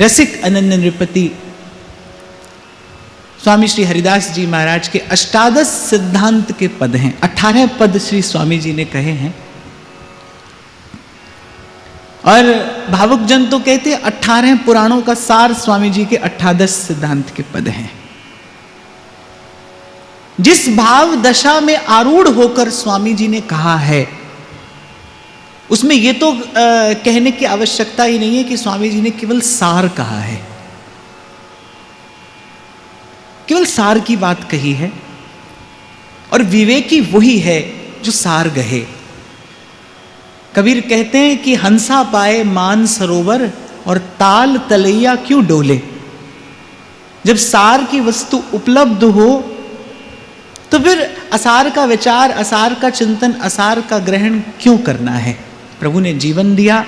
रसिक अनन्य नृपति स्वामी श्री हरिदास जी महाराज के अष्टादश सिद्धांत के पद हैं। 18 पद श्री स्वामी जी ने कहे हैं और भावुक जन तो कहते हैं 18 पुराणों का सार स्वामी जी के 18 सिद्धांत के पद हैं। जिस भाव दशा में आरूढ़ होकर स्वामी जी ने कहा है उसमें यह तो कहने की आवश्यकता ही नहीं है कि स्वामी जी ने केवल सार कहा है, केवल सार की बात कही है। और विवेकी वही है जो सार गहे। कबीर कहते हैं कि हंसा पाए मान सरोवर और ताल तलैया क्यों डोले। जब सार की वस्तु उपलब्ध हो तो फिर असार का विचार, असार का चिंतन, असार का ग्रहण क्यों करना है। प्रभु ने जीवन दिया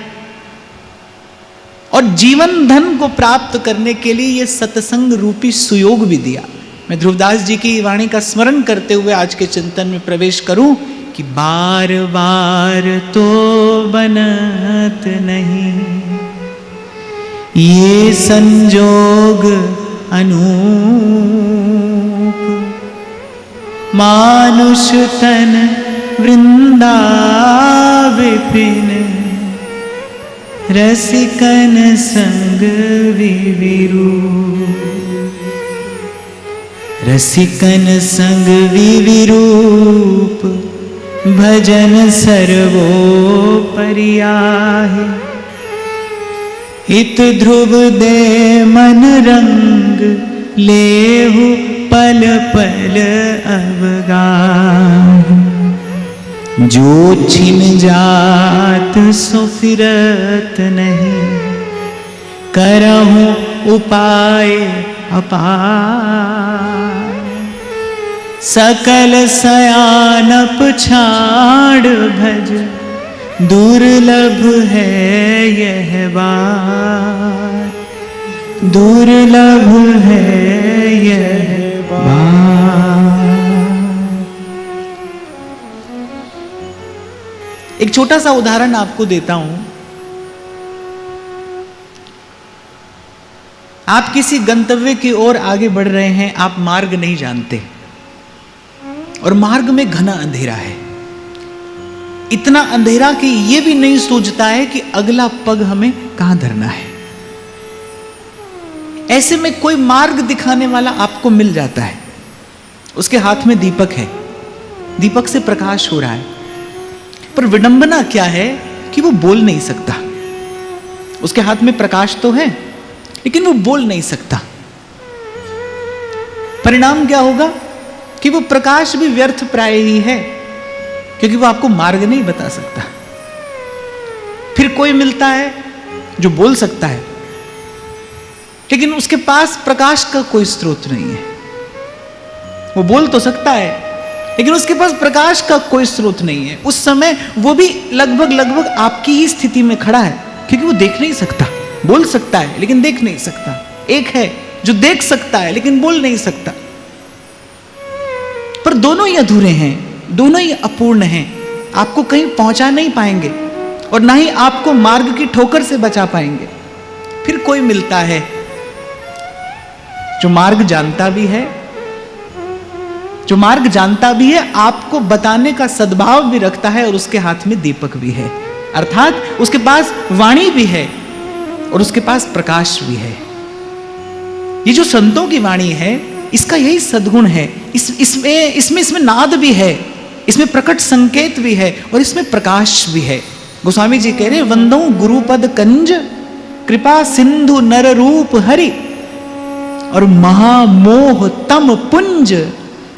और जीवन धन को प्राप्त करने के लिए यह सत्संग रूपी सुयोग भी दिया। मैं ध्रुवदास जी की वाणी का स्मरण करते हुए आज के चिंतन में प्रवेश करूं कि बार बार तो बनत नहीं ये संजोग अनूप, मानुष तन वृंदा विपिन रसिकन संग विविरू। रसिकन संग विविरूप भजन सर्वोपरि आहे। हित ध्रुव दे मन रंग लेहु पल पल अवगाह। जो छिन जात सो फिरत नहीं करहु उपाय अपार। सकल सयानप छाड़ भज दुर्लभ है यह बात, दुर्लभ है यह बात। एक छोटा सा उदाहरण आपको देता हूं। आप किसी गंतव्य की ओर आगे बढ़ रहे हैं, आप मार्ग नहीं जानते और मार्ग में घना अंधेरा है। इतना अंधेरा कि यह भी नहीं सूझता है कि अगला पग हमें कहां धरना है। ऐसे में कोई मार्ग दिखाने वाला आपको मिल जाता है। उसके हाथ में दीपक है, दीपक से प्रकाश हो रहा है, पर विडंबना क्या है कि वो बोल नहीं सकता। उसके हाथ में प्रकाश तो है लेकिन वो बोल नहीं सकता। परिणाम क्या होगा कि वो प्रकाश भी व्यर्थ प्राय ही है, क्योंकि वो आपको मार्ग नहीं बता सकता। फिर कोई मिलता है जो बोल सकता है, लेकिन उसके पास प्रकाश का कोई स्रोत नहीं है। वो बोल तो सकता है लेकिन उसके पास प्रकाश का कोई स्रोत नहीं है। उस समय वो भी लगभग आपकी ही स्थिति में खड़ा है, क्योंकि वो देख नहीं सकता। बोल सकता है लेकिन देख नहीं सकता। एक है जो देख सकता है लेकिन बोल नहीं सकता। पर दोनों ही अधूरे हैं, दोनों ही अपूर्ण हैं। आपको कहीं पहुंचा नहीं पाएंगे और ना ही आपको मार्ग की ठोकर से बचा पाएंगे। फिर कोई मिलता है जो मार्ग जानता भी है, जो मार्ग जानता भी है, आपको बताने का सद्भाव भी रखता है और उसके हाथ में दीपक भी है, अर्थात उसके पास वाणी भी है और उसके पास प्रकाश भी है। ये जो संतों की वाणी है इसका यही सद्गुण है। इसमें नाद भी है, इसमें प्रकट संकेत भी है और इसमें प्रकाश भी है। गोस्वामी जी कह रहे वंदो गुरुपद कंज कृपा सिंधु नर रूप हरि और महामोह तम पुंज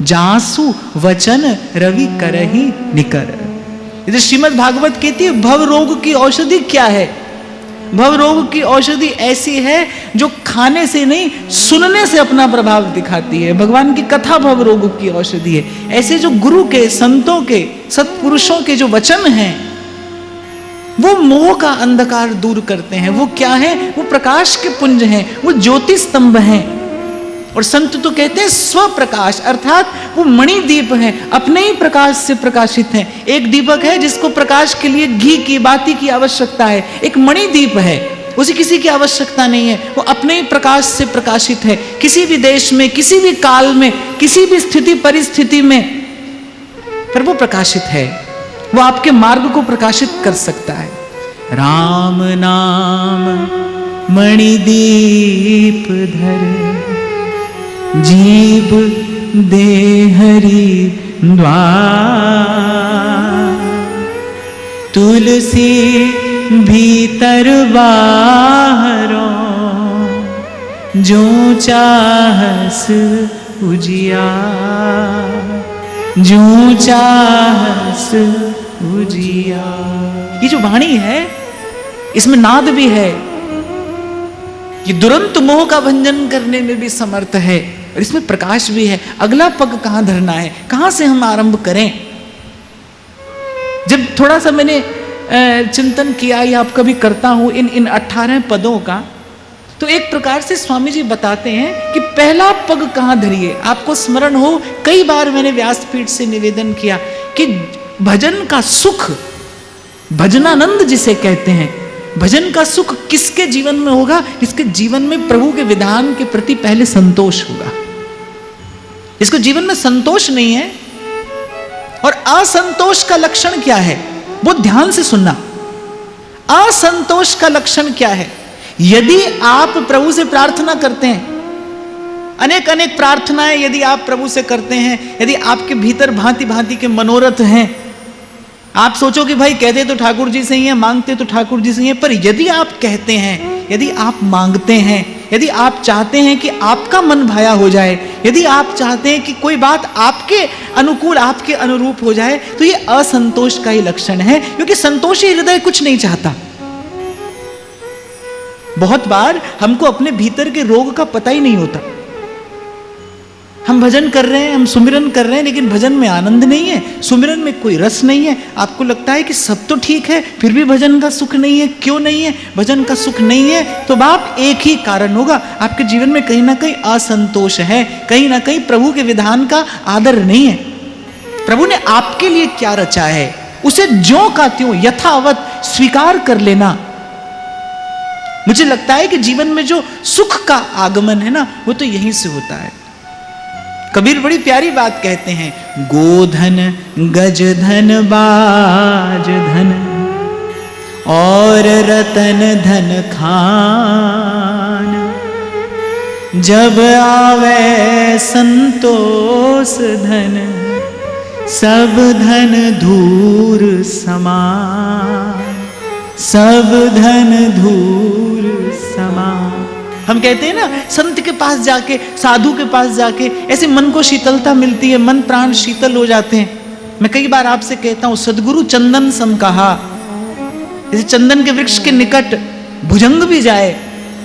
जासु वचन रवि करहि निकर। ये श्रीमद् भागवत कहती है भव रोग की औषधि क्या है। भव रोग की औषधि ऐसी है जो खाने से नहीं सुनने से अपना प्रभाव दिखाती है। भगवान की कथा भव रोग की औषधि है। ऐसे जो गुरु के, संतों के, सत्पुरुषों के जो वचन हैं वो मोह का अंधकार दूर करते हैं। वो क्या है? वो प्रकाश के पुंज हैं, वो ज्योति स्तंभ हैं। और संत तो कहते हैं स्वप्रकाश, अर्थात वो मणिदीप हैं, अपने ही प्रकाश से प्रकाशित हैं। एक दीपक है जिसको प्रकाश के लिए घी की बाती की आवश्यकता है, एक मणिदीप है। उसे किसी की आवश्यकता नहीं है, वो अपने ही प्रकाश से प्रकाशित है। किसी भी देश में, किसी भी काल में, किसी भी स्थिति परिस्थिति में पर वो प्रकाशित है, वो आपके मार्ग को प्रकाशित कर सकता है। राम नाम मणिदीप धर, जीव दे हरि द्वार, तुलसी भीतर बाहरो, जो चाहस उजियार, जो चाहस उजियार। ये जो वाणी है, इसमें नाद भी है, ये दुरंत मोह का भंजन करने में भी समर्थ है, और इसमें प्रकाश भी है। अगला पग कहां धरना है, कहां से हम आरंभ करें? जब थोड़ा सा मैंने चिंतन किया, या आप कभी करता हूं इन 18 पदों का, तो एक प्रकार से स्वामी जी बताते हैं कि पहला पग कहां धरिए। आपको स्मरण हो, कई बार मैंने व्यासपीठ से निवेदन किया कि भजन का सुख, भजनानंद जिसे कहते हैं, भजन का सुख किसके जीवन में होगा? जिसके जीवन में प्रभु के विधान के प्रति पहले संतोष होगा। जिसको जीवन में संतोष नहीं है, और असंतोष का लक्षण क्या है, वो ध्यान से सुनना। असंतोष का लक्षण क्या है? यदि आप प्रभु से प्रार्थना करते हैं, अनेक अनेक प्रार्थनाएं यदि आप प्रभु से करते हैं, यदि आपके भीतर भांति भांति के मनोरथ हैं, आप सोचो कि भाई कहते तो ठाकुर जी से ही है, मांगते तो ठाकुर जी से ही है, पर यदि आप कहते हैं, यदि आप मांगते हैं, यदि आप चाहते हैं कि आपका मन भाया हो जाए, यदि आप चाहते हैं कि कोई बात आपके अनुकूल, आपके अनुरूप हो जाए, तो ये असंतोष का ही लक्षण है, क्योंकि संतोषी हृदय कुछ नहीं चाहता। बहुत बार हमको अपने भीतर के रोग का पता ही नहीं होता। हम भजन कर रहे हैं, हम सुमिरन कर रहे हैं, लेकिन भजन में आनंद नहीं है, सुमिरन में कोई रस नहीं है। आपको लगता है कि सब तो ठीक है, फिर भी भजन का सुख नहीं है। क्यों नहीं है? भजन का सुख नहीं है तो बाप एक ही कारण होगा, आपके जीवन में कहीं ना कहीं असंतोष है, कहीं ना कहीं प्रभु के विधान का आदर नहीं है। प्रभु ने आपके लिए क्या रचा है, उसे ज्यों का त्यों यथावत स्वीकार कर लेना। मुझे लगता है कि जीवन में जो सुख का आगमन है ना, वो तो यहीं से होता है। कबीर बड़ी प्यारी बात कहते हैं, गोधन गज धन बाज धन, और रतन धन खान, जब आवे संतोष धन, सब धन धूर समान, सब धन धूर समान। हम कहते हैं ना, संत के पास जाके, साधु के पास जाके ऐसे मन को शीतलता मिलती है, मन प्राण शीतल हो जाते हैं। मैं कई बार आपसे कहता हूं, सदगुरु चंदन सम कहा। जैसे चंदन के वृक्ष के निकट भुजंग भी जाए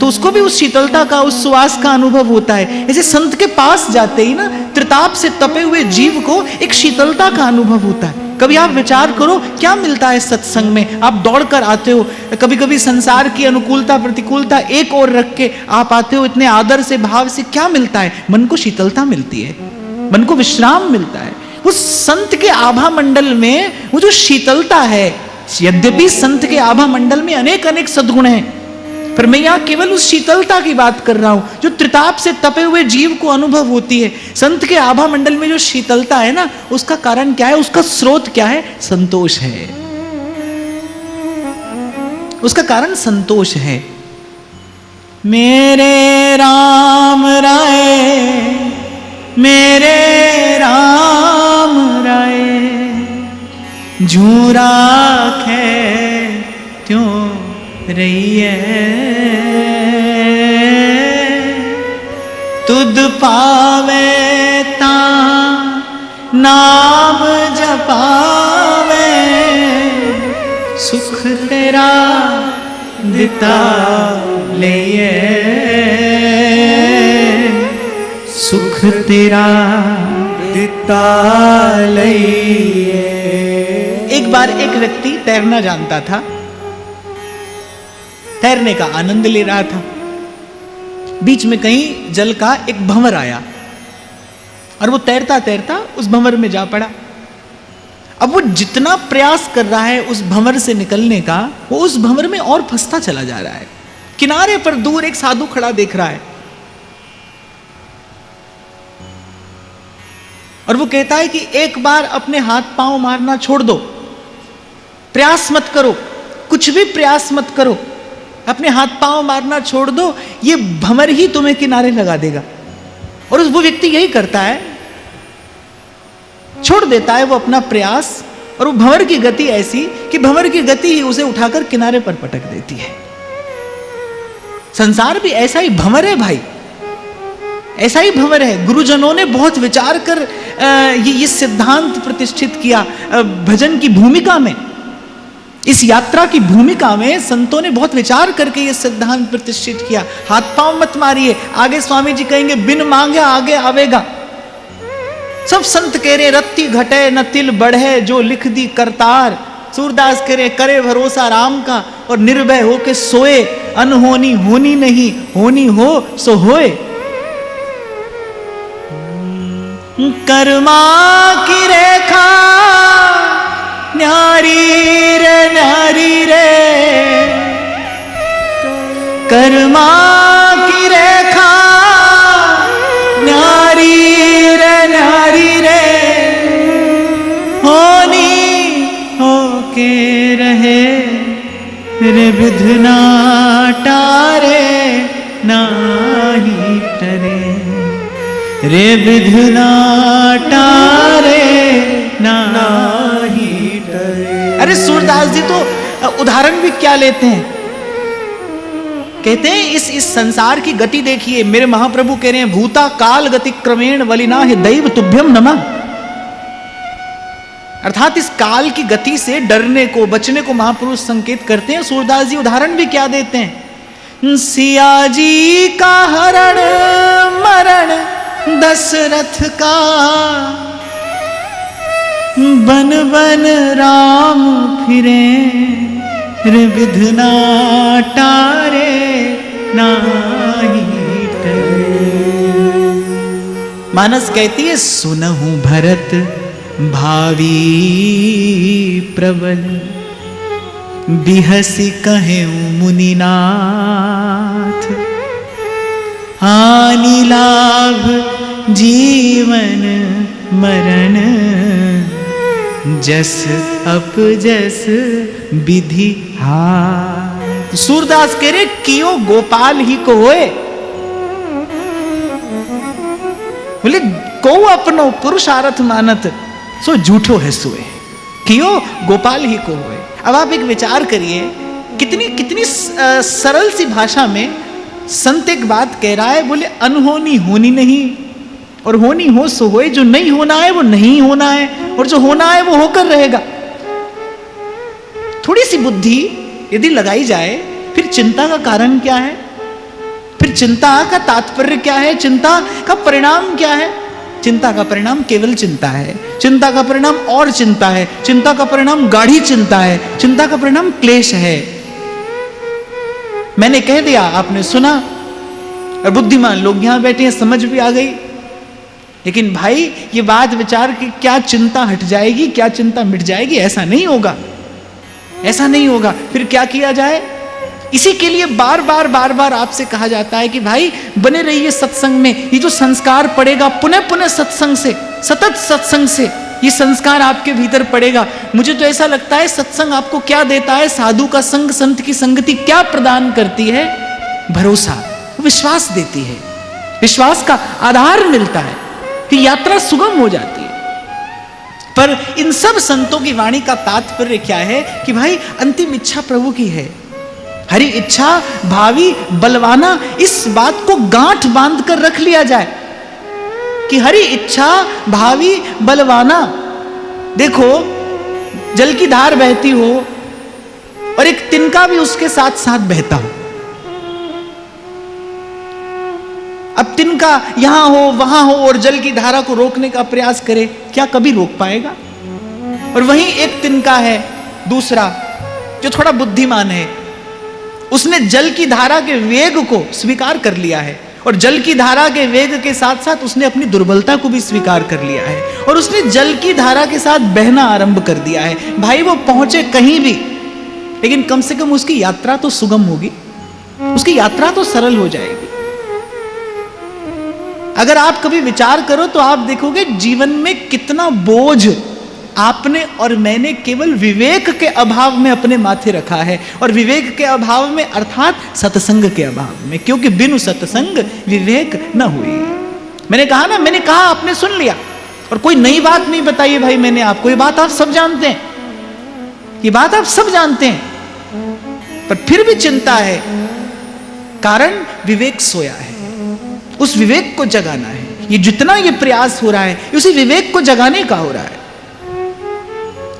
तो उसको भी उस शीतलता का, उस सुवास का अनुभव होता है। ऐसे संत के पास जाते ही ना, त्रिताप से तपे हुए जीव को एक शीतलता का अनुभव होता है। कभी आप विचार करो, क्या मिलता है सत्संग में? आप दौड़कर आते हो, कभी कभी संसार की अनुकूलता प्रतिकूलता एक ओर रख के आप आते हो, इतने आदर से, भाव से। क्या मिलता है? मन को शीतलता मिलती है, मन को विश्राम मिलता है। उस संत के आभा मंडल में वो जो शीतलता है, यद्यपि संत के आभा मंडल में अनेक अनेक सद्गुण हैं, पर मैं यहां केवल उस शीतलता की बात कर रहा हूं जो त्रिताप से तपे हुए जीव को अनुभव होती है। संत के आभा मंडल में जो शीतलता है ना, उसका कारण क्या है? उसका स्रोत क्या है? संतोष है। उसका कारण संतोष है। मेरे राम राय, मेरे राम राय, जू राखे त्यों रहिए, तुद पावे ता नाम जपावे, सुख तेरा दिता लिए, सुख तेरा दिता लिए। एक बार एक व्यक्ति तैरना जानता था, तैरने का आनंद ले रहा था। बीच में कहीं जल का एक भंवर आया और वो तैरता तैरता उस भंवर में जा पड़ा। अब वो जितना प्रयास कर रहा है उस भंवर से निकलने का, वो उस भंवर में और फंसता चला जा रहा है। किनारे पर दूर एक साधु खड़ा देख रहा है और वो कहता है कि एक बार अपने हाथ पांव मारना छोड़ दो, प्रयास मत करो, कुछ भी प्रयास मत करो, अपने हाथ पांव मारना छोड़ दो, ये भंवर ही तुम्हें किनारे लगा देगा। और वो व्यक्ति यही करता है, छोड़ देता है वो अपना प्रयास, और वो भंवर की गति ऐसी कि भंवर की गति ही उसे उठाकर किनारे पर पटक देती है। संसार भी ऐसा ही भंवर है भाई, ऐसा ही भंवर है। गुरुजनों ने बहुत विचार कर ये सिद्धांत प्रतिष्ठित किया भजन की भूमिका में, इस यात्रा की भूमिका में संतों ने बहुत विचार करके ये सिद्धांत प्रतिष्ठित किया। हाथ पांव मत मारिए, आगे स्वामी जी कहेंगे बिन मांगे आगे आवेगा। सब संत कह रहे रत्ती घटे न तिल बढ़े जो लिख दी करतार। सूरदास कह रहे करे भरोसा राम का और निर्भय हो के सोए, अनहोनी होनी नहीं, होनी हो सो होए। कर्मा की रेखा न्यारी रे, कर्मा की रेखा न्यारी रे, होनी होके रहे रे विधना टारे नाही टरे, रे विधना टारे नाही टरे। अरे सूरदास जी तो उदाहरण भी क्या लेते हैं, कहते हैं इस संसार की गति देखिए। मेरे महाप्रभु कह रहे हैं भूता काल गति क्रमेण वलिना है दैव तुभ्यम नमः। अर्थात इस काल की गति से डरने को बचने को महापुरुष संकेत करते हैं। सूरदास जी उदाहरण भी क्या देते हैं, सिया जी का हरण मरण दशरथ का, बन बन राम फिरे रे विधना टारे नाही टरे। मानस कहती है सुनहु भरत भावी प्रबल, बिहसी कहे मुनिनाथ, हानि लाभ जीवन मरण, जस अप जस विधि हार। सूरदास कह रहे कियो गोपाल ही को होए, बोले को अपनो पुरुषार्थ मानत सो झूठो है सोए, कियो गोपाल ही को होए। अब आप एक विचार करिए, कितनी कितनी सरल सी भाषा में संत एक बात कह रहा है, बोले अनहोनी होनी नहीं और होनी हो सो होए। जो नहीं होना है वो नहीं होना है और जो होना है वो होकर रहेगा। थोड़ी सी बुद्धि यदि लगाई जाए, फिर चिंता का कारण क्या है, फिर चिंता का तात्पर्य क्या है, चिंता का परिणाम क्या है। चिंता का परिणाम केवल चिंता है, चिंता का परिणाम और चिंता है, चिंता का परिणाम गाढ़ी चिंता है, चिंता का परिणाम क्लेश है। मैंने कह दिया, आपने सुना, और बुद्धिमान लोग यहां बैठे हैं, समझ भी आ गई। लेकिन भाई ये बात विचार की क्या चिंता हट जाएगी, क्या चिंता मिट जाएगी, ऐसा नहीं होगा, ऐसा नहीं होगा। फिर क्या किया जाए, इसी के लिए बार बार आपसे कहा जाता है कि भाई बने रहिए सत्संग में। ये जो संस्कार पड़ेगा पुनः पुनः सत्संग से, सतत सत्संग से ये संस्कार आपके भीतर पड़ेगा। मुझे तो ऐसा लगता है सत्संग आपको क्या देता है, साधु का संग, संत की संगति क्या प्रदान करती है, भरोसा, विश्वास देती है, विश्वास का आधार मिलता है, कि यात्रा सुगम हो जाती है। पर इन सब संतों की वाणी का तात्पर्य क्या है कि भाई अंतिम इच्छा प्रभु की है, हरि इच्छा भावी बलवाना। इस बात को गांठ बांध कर रख लिया जाए कि हरि इच्छा भावी बलवाना। देखो जल की धार बहती हो और एक तिनका भी उसके साथ साथ बहता हो। अब तिनका यहां हो वहां हो और जल की धारा को रोकने का प्रयास करे, क्या कभी रोक पाएगा? और वहीं एक तिनका है दूसरा जो थोड़ा बुद्धिमान है, उसने जल की धारा के वेग को स्वीकार कर लिया है और जल की धारा के वेग के साथ साथ उसने अपनी दुर्बलता को भी स्वीकार कर लिया है और उसने जल की धारा के साथ बहना आरंभ कर दिया है। भाई वो पहुंचे कहीं भी, लेकिन कम से कम उसकी यात्रा तो सुगम होगी। उसकी यात्रा तो सरल हो जाएगी। अगर आप कभी विचार करो तो आप देखोगे जीवन में कितना बोझ आपने और मैंने केवल विवेक के अभाव में अपने माथे रखा है, और विवेक के अभाव में अर्थात सत्संग के अभाव में, क्योंकि बिनु सत्संग विवेक न हुई। मैंने कहा आपने सुन लिया, और कोई नई बात नहीं बताई भाई मैंने आपको, ये बात आप सब जानते हैं, ये बात आप सब जानते हैं, पर फिर भी चिंता है, कारण विवेक सोया है। उस विवेक को जगाना है। ये जितना ये प्रयास हो रहा है उसी विवेक को जगाने का हो रहा है।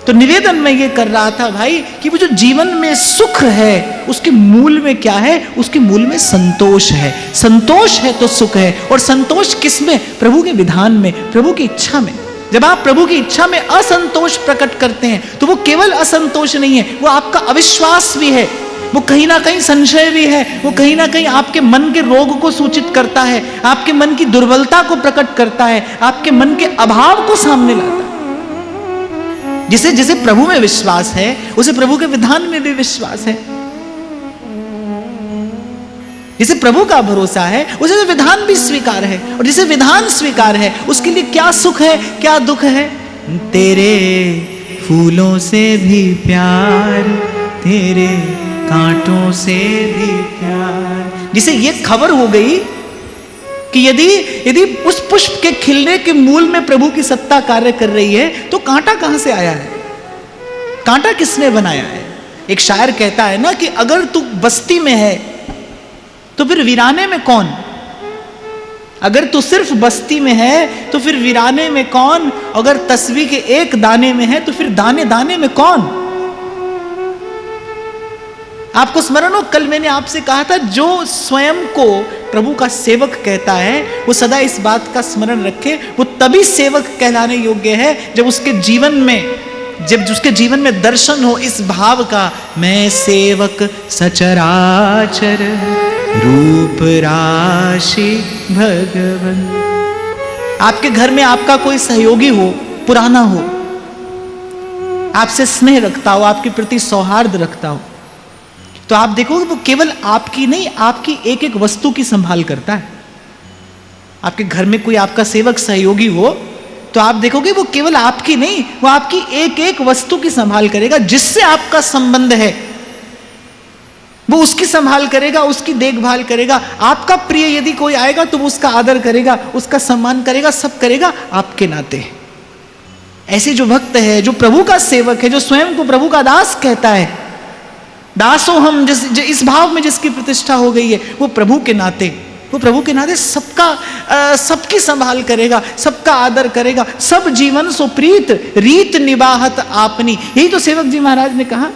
तो निवेदन मैं ये कर रहा था भाई कि वो जो जीवन में सुख है उसके मूल में क्या है? उसके मूल में संतोष है। संतोष है तो सुख है। और संतोष किस में? प्रभु के विधान में, प्रभु की इच्छा में। जब आप प्रभु की इच्छा में असंतोष प्रकट करते हैं तो वो केवल असंतोष नहीं है, वो आपका अविश्वास भी है, वो कहीं ना कहीं संशय भी है, वो कहीं ना कहीं आपके मन के रोग को सूचित करता है, आपके मन की दुर्बलता को प्रकट करता है, आपके मन के अभाव को सामने लाता है। जिसे जिसे प्रभु में विश्वास है उसे प्रभु के विधान में भी विश्वास है। जिसे प्रभु का भरोसा है उसे विधान भी स्वीकार है, और जिसे विधान स्वीकार है उसके लिए क्या सुख है क्या दुख है। तेरे फूलों से भी प्यार, तेरे कांटों से भी प्यार। जिसे ये खबर हो गई कि यदि उस पुष्प के खिलने के मूल में प्रभु की सत्ता कार्य कर रही है तो कांटा कहां से आया है, कांटा किसने बनाया है। एक शायर कहता है ना कि अगर तू बस्ती में है तो फिर वीराने में कौन? अगर तू सिर्फ बस्ती में है तो फिर वीराने में कौन? अगर तस्वीर के एक दाने में है तो फिर दाने दाने में कौन? आपको स्मरण हो, कल मैंने आपसे कहा था जो स्वयं को प्रभु का सेवक कहता है वो सदा इस बात का स्मरण रखे, वो तभी सेवक कहलाने योग्य है जब उसके जीवन में दर्शन हो इस भाव का, मैं सेवक सचराचर रूप राशि भगवन। आपके घर में आपका कोई सहयोगी हो, पुराना हो, आपसे स्नेह रखता हो, आपके प्रति सौहार्द रखता हो, तो आप देखोगे वो केवल आपकी नहीं, आपकी एक एक वस्तु की संभाल करता है। आपके घर में कोई आपका सेवक सहयोगी हो तो आप देखोगे वो केवल आपकी नहीं, वो आपकी एक एक वस्तु की संभाल करेगा। जिससे आपका संबंध है वो उसकी संभाल करेगा, उसकी देखभाल करेगा। आपका प्रिय यदि कोई आएगा तो वो उसका आदर करेगा, उसका सम्मान करेगा, सब करेगा आपके नाते। ऐसे जो भक्त है, जो प्रभु का सेवक है, जो स्वयं को प्रभु का दास कहता है, दासो हम, इस भाव में जिसकी प्रतिष्ठा हो गई है, वो प्रभु के नाते सबकी संभाल करेगा, सबका आदर करेगा। सब जीवन सो प्रीत रीत निबाहत आपनी। यही तो सेवक जी महाराज ने कहा।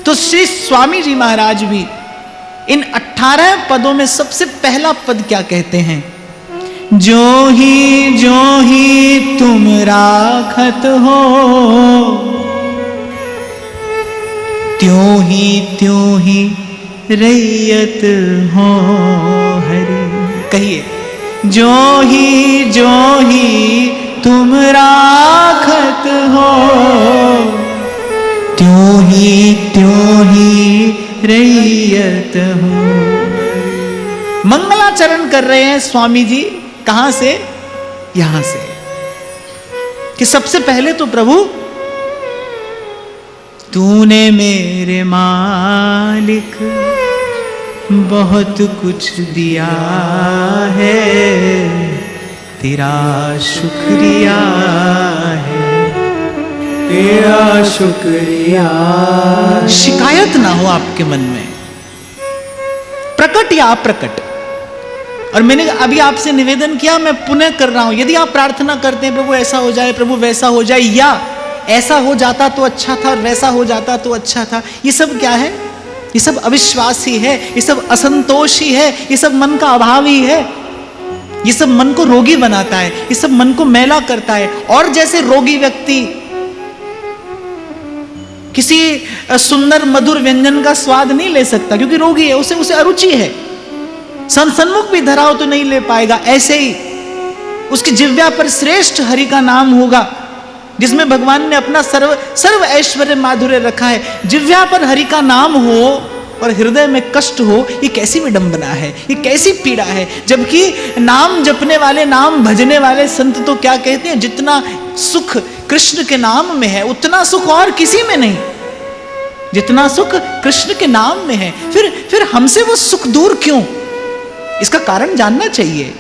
तो श्री स्वामी जी महाराज भी इन 18 पदों में सबसे पहला पद क्या कहते हैं? जो ही तुम राखत हो, त्यों ही रैयत हो हरि। कहिए, जो ही तुम राखत हो, त्यों ही रैयत हो। मंगलाचरण कर रहे हैं स्वामी जी। कहां से? यहां से कि सबसे पहले तो प्रभु तूने मेरे मालिक बहुत कुछ दिया है, तेरा शुक्रिया है, तेरा शुक्रिया। शिकायत ना हो आपके मन में, प्रकट या अप्रकट। और मैंने अभी आपसे निवेदन किया, मैं पुनः कर रहा हूं, यदि आप प्रार्थना करते हैं प्रभु ऐसा हो जाए, प्रभु वैसा हो जाए, या ऐसा हो जाता तो अच्छा था और वैसा हो जाता तो अच्छा था, ये सब क्या है? ये सब अविश्वास ही है, ये सब असंतोष ही है, ये सब मन का अभाव ही है। ये सब मन को रोगी बनाता है, ये सब मन को मैला करता है। और जैसे रोगी व्यक्ति किसी सुंदर मधुर व्यंजन का स्वाद नहीं ले सकता क्योंकि रोगी है, उसे अरुचि है, सन्मुख भी धराओ तो नहीं ले पाएगा। ऐसे ही उसकी जिह्वा पर श्रेष्ठ हरि का नाम होगा जिसमें भगवान ने अपना सर्व ऐश्वर्य माधुर्य रखा है, जिह्वा पर हरि का नाम हो और हृदय में कष्ट हो, ये कैसी विडंबना है, ये कैसी पीड़ा है। जबकि नाम जपने वाले, नाम भजने वाले संत तो क्या कहते हैं, जितना सुख कृष्ण के नाम में है उतना सुख और किसी में नहीं, जितना सुख कृष्ण के नाम में है। फिर हमसे वो सुख दूर क्यों? इसका कारण जानना चाहिए,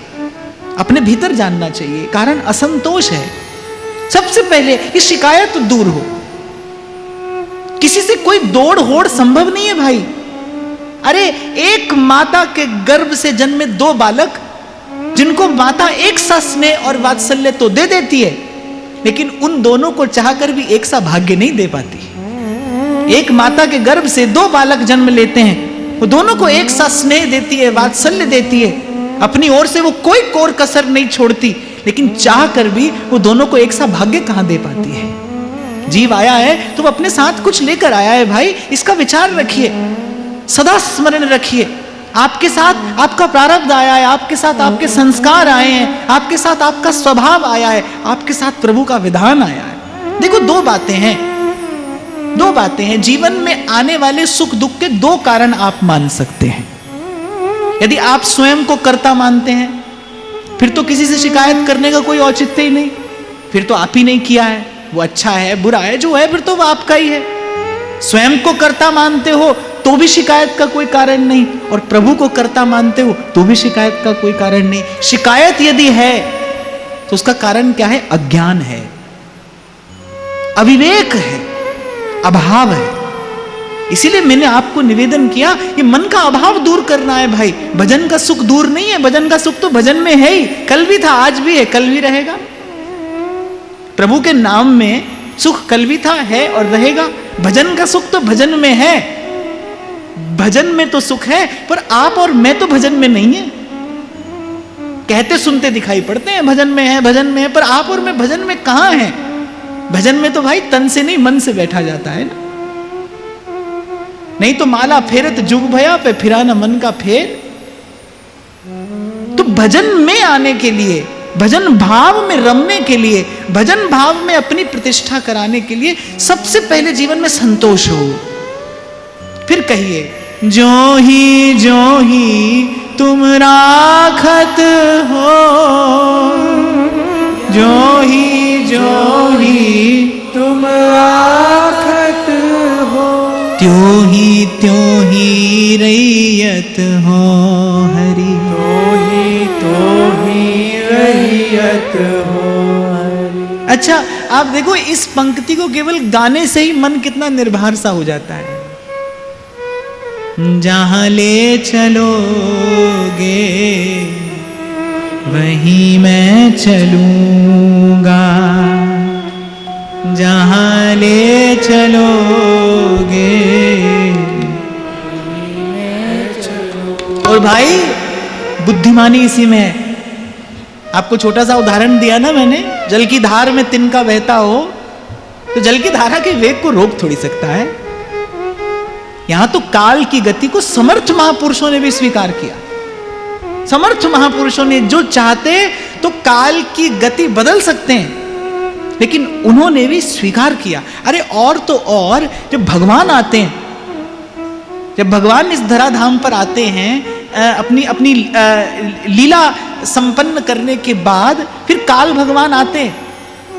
अपने भीतर जानना चाहिए। कारण असंतोष है। सबसे पहले ये शिकायत दूर हो। किसी से कोई दौड़ होड़ संभव नहीं है भाई। अरे एक माता के गर्भ से जन्मे 2 बालक, जिनको माता एक सा स्नेह और वात्सल्य तो दे देती है, लेकिन उन दोनों को चाहकर भी एक सा भाग्य नहीं दे पाती। एक माता के गर्भ से 2 बालक जन्म लेते हैं, वो दोनों को एक सा स्नेह देती है, वात्सल्य देती है, अपनी ओर से वो कोई कोर कसर नहीं छोड़ती, लेकिन चाह कर भी वो दोनों को एक सा भाग्य कहां दे पाती है। जीव आया है तो वो अपने साथ कुछ लेकर आया है भाई, इसका विचार रखिए, सदा स्मरण रखिए। आपके साथ आपका प्रारब्ध आया है, आपके साथ आपके संस्कार आए हैं, आपके साथ आपका स्वभाव आया है, आपके साथ प्रभु का विधान आया है। देखो 2 बातें हैं, 2 बातें हैं। जीवन में आने वाले सुख दुख के 2 कारण आप मान सकते हैं। यदि आप स्वयं को कर्ता मानते हैं, फिर तो किसी से शिकायत करने का कोई औचित्य ही नहीं, फिर तो आप ही नहीं किया है, वो अच्छा है बुरा है जो है फिर तो वो आपका ही है। स्वयं को कर्ता मानते हो तो भी शिकायत का कोई कारण नहीं, और प्रभु को कर्ता मानते हो तो भी शिकायत का कोई कारण नहीं। शिकायत यदि है तो उसका कारण क्या है? अज्ञान है, अविवेक है, अभाव है। इसीलिए मैंने आपको निवेदन किया, ये मन का अभाव दूर करना है भाई। भजन का सुख दूर नहीं है, भजन का सुख तो भजन में है ही, कल भी था, आज भी है, कल भी रहेगा। प्रभु के नाम में सुख कल भी था, है और रहेगा। भजन का सुख तो भजन में है, भजन में तो सुख है, पर आप और मैं तो भजन में नहीं है। कहते सुनते दिखाई पड़ते हैं भजन में है, भजन में है, पर आप और मैं भजन में कहां हैं? भजन में तो भाई तन से नहीं मन से बैठा जाता है ना। नहीं तो माला फेरत जुग भया पे फिरा न मन का फेर। तो भजन में आने के लिए, भजन भाव में रमने के लिए, भजन भाव में अपनी प्रतिष्ठा कराने के लिए सबसे पहले जीवन में संतोष हो। फिर कहिए, जो ही तुम राखत हो, जो ही तुम राखत हो, त्यों ही रैयत हो हरि, तो ही रैयत हो हरि। अच्छा, आप देखो इस पंक्ति को केवल गाने से ही मन कितना निर्भर सा हो जाता है। जहां ले चलोगे वहीं मैं चलूंगा, जहां ले चलोगे। और भाई बुद्धिमानी इसी में है। आपको छोटा सा उदाहरण दिया ना मैंने, जल की धार में तिनका बहता हो तो जल की धारा के वेग को रोक थोड़ी सकता है। यहां तो काल की गति को समर्थ महापुरुषों ने भी स्वीकार किया। समर्थ महापुरुषों ने जो चाहते तो काल की गति बदल सकते हैं, लेकिन उन्होंने भी स्वीकार किया। अरे और तो और जब भगवान आते हैं, जब भगवान इस धराधाम पर आते हैं अपनी लीला संपन्न करने के बाद, फिर काल भगवान आते हैं।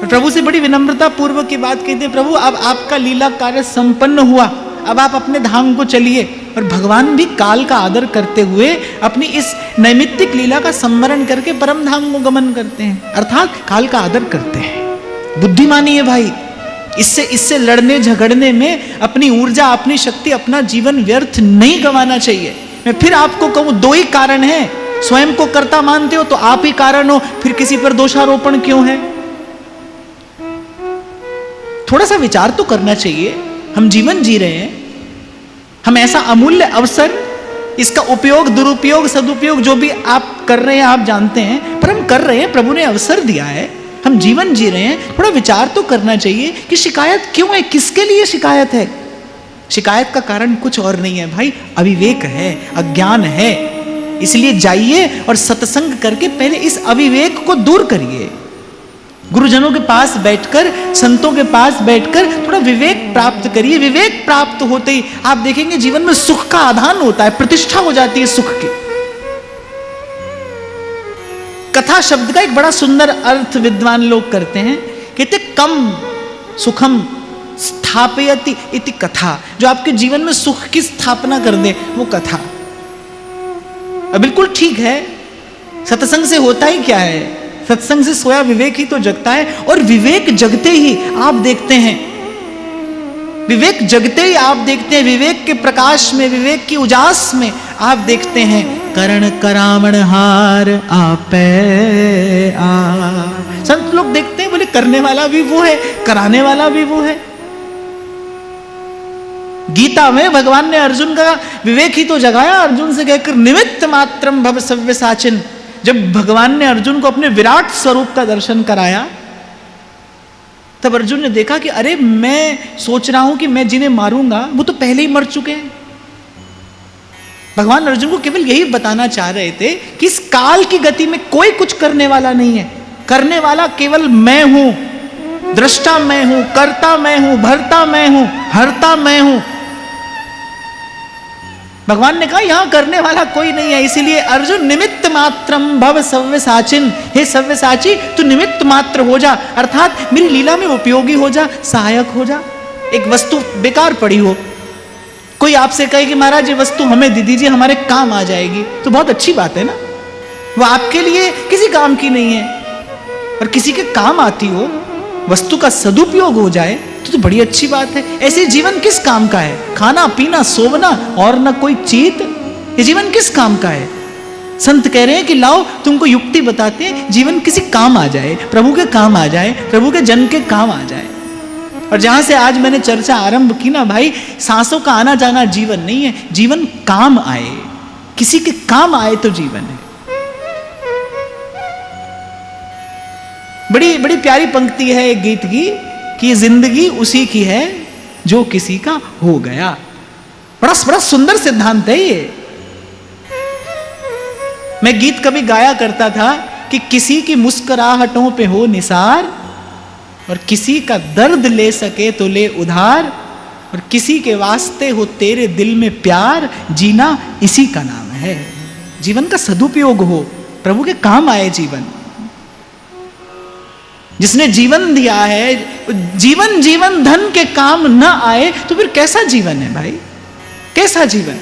प्रभु से बड़ी विनम्रता पूर्वक की बात कहते हैं, प्रभु अब आपका लीला कार्य संपन्न हुआ, अब आप अपने धाम को चलिए। और भगवान भी काल का आदर करते हुए अपनी इस नैमित्तिक लीला का संवरण करके परम धाम को गमन करते हैं, अर्थात काल का आदर करते हैं। बुद्धिमानी है भाई। इससे लड़ने झगड़ने में अपनी ऊर्जा, अपनी शक्ति, अपना जीवन व्यर्थ नहीं गंवाना चाहिए। मैं फिर आपको कहूं, 2 ही कारण हैं। स्वयं को कर्ता मानते हो तो आप ही कारण हो, फिर किसी पर दोषारोपण क्यों है? थोड़ा सा विचार तो करना चाहिए। हम जीवन जी रहे हैं, हम ऐसा अमूल्य अवसर, इसका उपयोग, दुरुपयोग, सदुपयोग जो भी आप कर रहे हैं आप जानते हैं, पर हम कर रहे हैं, प्रभु ने अवसर दिया है, हम जीवन जी रहे हैं। थोड़ा विचार तो करना चाहिए कि शिकायत क्यों है, किसके लिए शिकायत है। शिकायत का कारण कुछ और नहीं है भाई, अविवेक है, अज्ञान है। इसलिए जाइए और सत्संग करके पहले इस अविवेक को दूर करिए। गुरुजनों के पास बैठकर, संतों के पास बैठकर थोड़ा विवेक प्राप्त करिए। विवेक प्राप्त होते ही आप देखेंगे जीवन में सुख का आधान होता है, प्रतिष्ठा हो जाती है सुख की। कथा शब्द का एक बड़ा सुंदर अर्थ विद्वान लोग करते हैं, कहते कम सुखम स्थापयति इति कथा। जो आपके जीवन में सुख की स्थापना कर दे वो कथा। बिल्कुल ठीक है, सत्संग से होता ही क्या है, सत्संग से सोया विवेक ही तो जगता है। और विवेक जगते ही आप देखते हैं, विवेक जगते ही आप देखते हैं, विवेक के प्रकाश में, विवेक की उजास में आप देखते हैं करण करामण हार आपे आ। संत लोग देखते हैं, बोले करने वाला भी वो है, कराने वाला भी वो है। गीता में भगवान ने अर्जुन का विवेक ही तो जगाया, अर्जुन से कहकर निमित्त मात्रम भव सव्यसाचिन। जब भगवान ने अर्जुन को अपने विराट स्वरूप का दर्शन कराया, तब अर्जुन ने देखा कि अरे मैं सोच रहा हूं कि मैं जिन्हें मारूंगा वो तो पहले ही मर चुके हैं। भगवान अर्जुन को केवल यही बताना चाह रहे थे कि इस काल की गति में कोई कुछ करने वाला नहीं है, करने वाला केवल मैं हूं, दृष्टा मैं हूं, कर्ता मैं हूं, भरता मैं हूं, हरता मैं हूं। भगवान ने कहा यहां करने वाला कोई नहीं है, इसीलिए अर्जुन निमित्त मात्रम भव सव्यसाचिन। हे सव्यसाची, तू निमित्त मात्र हो जा, अर्थात मेरी लीला में उपयोगी हो जा, सहायक हो जा। एक वस्तु बेकार पड़ी हो, कोई आपसे कहे कि महाराज ये वस्तु हमें दे दीजिए, हमारे काम आ जाएगी, तो बहुत अच्छी बात है ना। वो आपके लिए किसी काम की नहीं है, और किसी के काम आती हो, वस्तु का सदुपयोग हो जाए तो बड़ी अच्छी बात है। ऐसे जीवन किस काम का है? खाना पीना सोना और न कोई चीत, ये जीवन किस काम का है? संत कह रहे हैं कि लाओ तुमको युक्ति बताते हैं, जीवन किसी काम आ जाए, प्रभु के काम आ जाए, प्रभु के जन के काम आ जाए। और जहां से आज मैंने चर्चा आरंभ की ना भाई, सांसों का आना जाना जीवन नहीं है, जीवन काम आए, किसी के काम आए तो जीवन है। बड़ी बड़ी प्यारी पंक्ति है एक गीत की कि ये जिंदगी उसी की है जो किसी का हो गया। बड़ा बड़ा सुंदर सिद्धांत है ये। मैं गीत कभी गाया करता था कि किसी की मुस्कुराहटों पे हो निसार, और किसी का दर्द ले सके तो ले उधार, और किसी के वास्ते हो तेरे दिल में प्यार, जीना इसी का नाम है। जीवन का सदुपयोग हो, प्रभु के काम आए जीवन। जिसने जीवन दिया है, जीवन जीवन धन के काम न आए तो फिर कैसा जीवन है भाई, कैसा जीवन।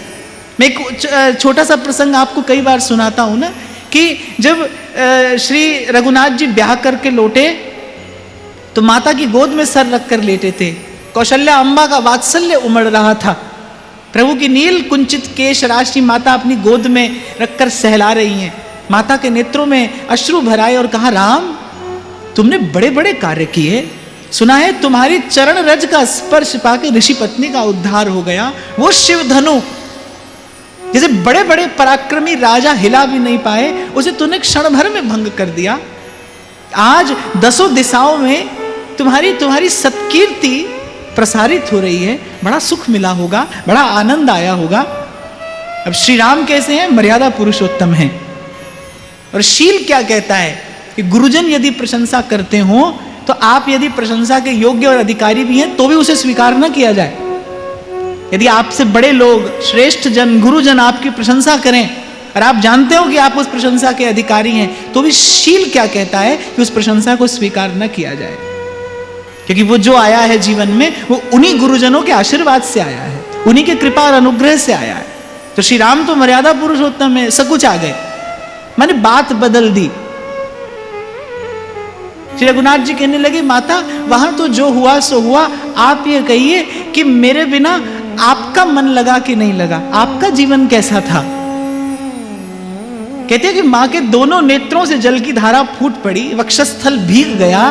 मैं एक छोटा सा प्रसंग आपको कई बार सुनाता हूं ना, कि जब श्री रघुनाथ जी ब्याह करके लौटे तो माता की गोद में सर रखकर लेटे थे। कौशल्या अम्बा का वात्सल्य उमड़ रहा था। प्रभु की नील कुंचित केश राशि माता अपनी गोद में रखकर सहला रही हैं। माता के नेत्रों में अश्रु भराए और कहा, राम तुमने बड़े बड़े कार्य किए, सुना है तुम्हारी चरण रज का स्पर्श पाके ऋषि पत्नी का उद्धार हो गया। वो शिव धनु जैसे बड़े बड़े पराक्रमी राजा हिला भी नहीं पाए, उसे तूने क्षण भर में भंग कर दिया। आज दसों दिशाओं में तुम्हारी सत्कीर्ति प्रसारित हो रही है, बड़ा सुख मिला होगा, बड़ा आनंद आया होगा। अब श्री राम कैसे हैं? मर्यादा पुरुषोत्तम हैं। और शील क्या कहता है कि गुरुजन यदि प्रशंसा करते हो तो आप यदि प्रशंसा के योग्य और अधिकारी भी हैं तो भी उसे स्वीकार न किया जाए। यदि आपसे बड़े लोग, श्रेष्ठ जन, गुरुजन आपकी प्रशंसा करें और आप जानते हो कि आप उस प्रशंसा के अधिकारी हैं, तो भी शील क्या कहता है कि उस प्रशंसा को स्वीकार न किया जाए। क्योंकि वो जो आया है जीवन में वो उन्हीं गुरुजनों के आशीर्वाद से आया है, उन्हीं के कृपा और अनुग्रह से आया है। तो श्री राम तो मर्यादा पुरुषोत्तम है, सब कुछ आ गए, मैंने बात बदल दी। श्री रघुनाथ जी कहने लगे, माता वहां तो जो हुआ सो हुआ, आप ये कहिए कि मेरे बिना आपका मन लगा कि नहीं लगा, आपका जीवन कैसा था। कहते हैं कि मां के दोनों नेत्रों से जल की धारा फूट पड़ी, वक्षस्थल भीग गया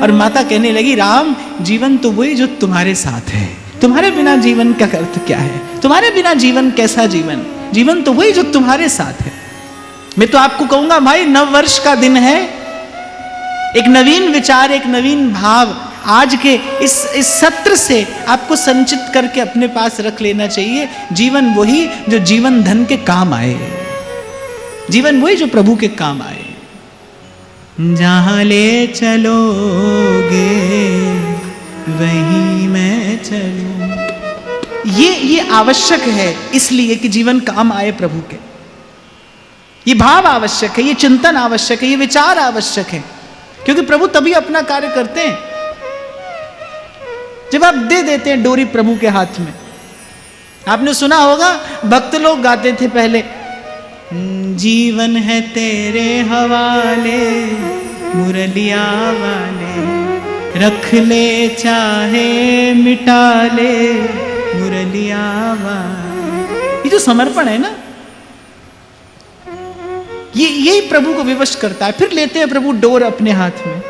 और माता कहने लगी, राम जीवन तो वही जो तुम्हारे साथ है, तुम्हारे बिना जीवन का अर्थ क्या है, तुम्हारे बिना जीवन कैसा जीवन, जीवन तो वही जो तुम्हारे साथ है। मैं तो आपको कहूंगा भाई, नव वर्ष का दिन है, एक नवीन विचार, एक नवीन भाव आज के इस सत्र से आपको संचित करके अपने पास रख लेना चाहिए। जीवन वही जो जीवन धन के काम आए, जीवन वही जो प्रभु के काम आए। जहां ले चलोगे वहीं मैं चलूं। ये आवश्यक है इसलिए कि जीवन काम आए प्रभु के। ये भाव आवश्यक है, ये चिंतन आवश्यक है, ये विचार आवश्यक है, क्योंकि प्रभु तभी अपना कार्य करते हैं जब आप दे देते हैं डोरी प्रभु के हाथ में। आपने सुना होगा भक्त लोग गाते थे पहले, जीवन है तेरे हवाले मुरलिया वाले, रख ले चाहे मिटा ले मुरलिया वाले। ये जो समर्पण है ना, यही प्रभु को विवश करता है। फिर लेते हैं प्रभु डोर अपने हाथ में।